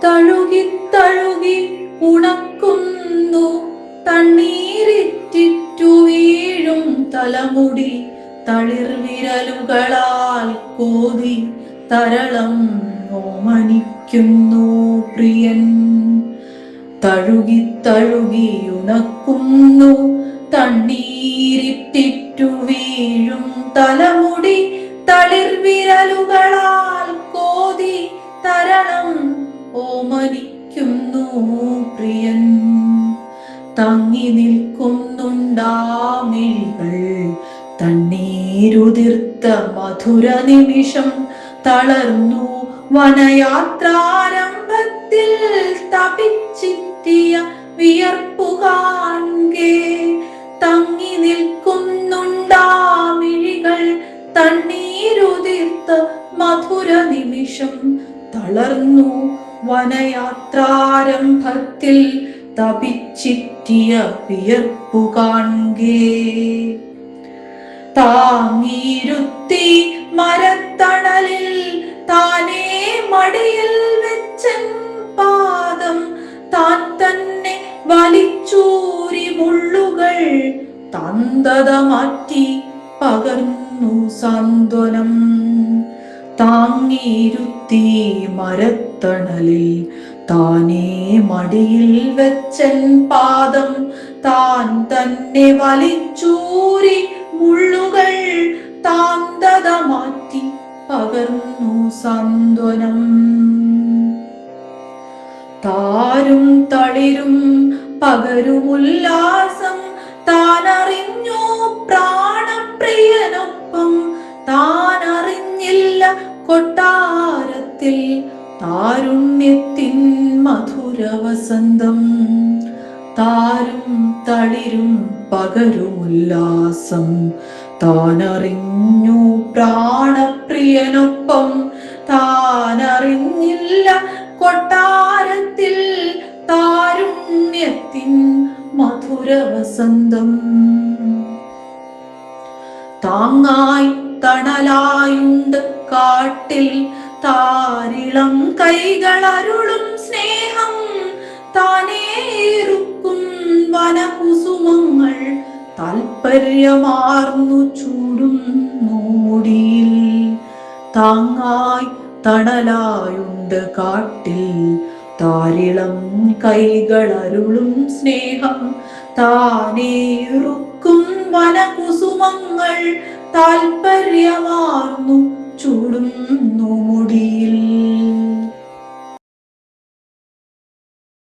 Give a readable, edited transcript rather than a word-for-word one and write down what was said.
തഴുകി തഴുകി ഉണക്കുന്നു തണ്ണീരിറ്റിറ്റു വീഴും തലമുടി തളിർവിരലുകളാൽ കോതി തരളം ഓമനിക്കുന്നു പ്രിയൻ. തഴുകി തഴുകി ഉണക്കുന്നു തണ്ണീരിറ്റിറ്റു വീഴും തലമുടി തളിർവിരലുകളാൽ കോതി തരളം ഓമനിക്കുന്നു പ്രിയൻ. തങ്ങി നിൽക്കുന്നുണ്ടാമിഴികൾ തണ്ണീരുതിർത്ത മധുര നിമിഷം തളർന്നു വനയാത്രാരംഭത്തിൽ തപിച്ചിത്തിയ വിയർപ്പു കാൺകെ. തങ്ങി നിൽക്കുന്നുണ്ടാമിഴികൾ തണ്ണീരുതിർത്ത മധുര നിമിഷം തളർന്നു വനയാത്രാരംഭത്തിൽ തപിച്ചിറ്റിയ വിയർപ്പു കാൺകെ. താങ്ങിയിരുത്തി മരത്തണലിൽ താനേ മടിയിൽ വെച്ചൻ പാദം താൻ തന്നെ വലിച്ചൂരി മുള്ളുകൾ തന്തത മാറ്റി പകർന്നു സാന്ത്വനം. താങ്ങിയിരുത്തി മരത്തണലിൽ താനേ മടിയിൽ വെച്ചൻ പാദം താൻ തന്നെ വലിച്ചൂരി മുള്ളുകൾ താന്തത മാറ്റി പകർന്നു സാന്ത്വനം. താരും തളിരും പകരുമുല്ലാസം താനറിഞ്ഞു പ്രാണപ്രിയനൊപ്പം. താനറിഞ്ഞില്ല കൊട്ടാരത്തിൽ താരുണ്യത്തിൻ മധുരവസന്തം. താരും തളിരും പകരുമുല്ലാസം താനറിഞ്ഞു പ്രാണപ്രിയനൊപ്പം. താനറിഞ്ഞില്ല കൊട്ടാരത്തിൽ താരുണ്യത്തിൻ മധുരവസന്തം. താങ്ങായി തണലായുണ്ട് കാട്ടിൽ താരിളം കൈകൾ അരുളും സ്നേഹം. താനേറുക്കും വനകുസുമങ്ങൾ താൽപര്യമാർന്നു ചൂടും നോടിയിൽ. താങ്ങായി തണലായുണ്ട് കാട്ടിൽ താരിളം കൈകൾ അരുളും സ്നേഹം. താനേറുക്കും വനകുസുമങ്ങൾ താൽപര്യമാർന്നു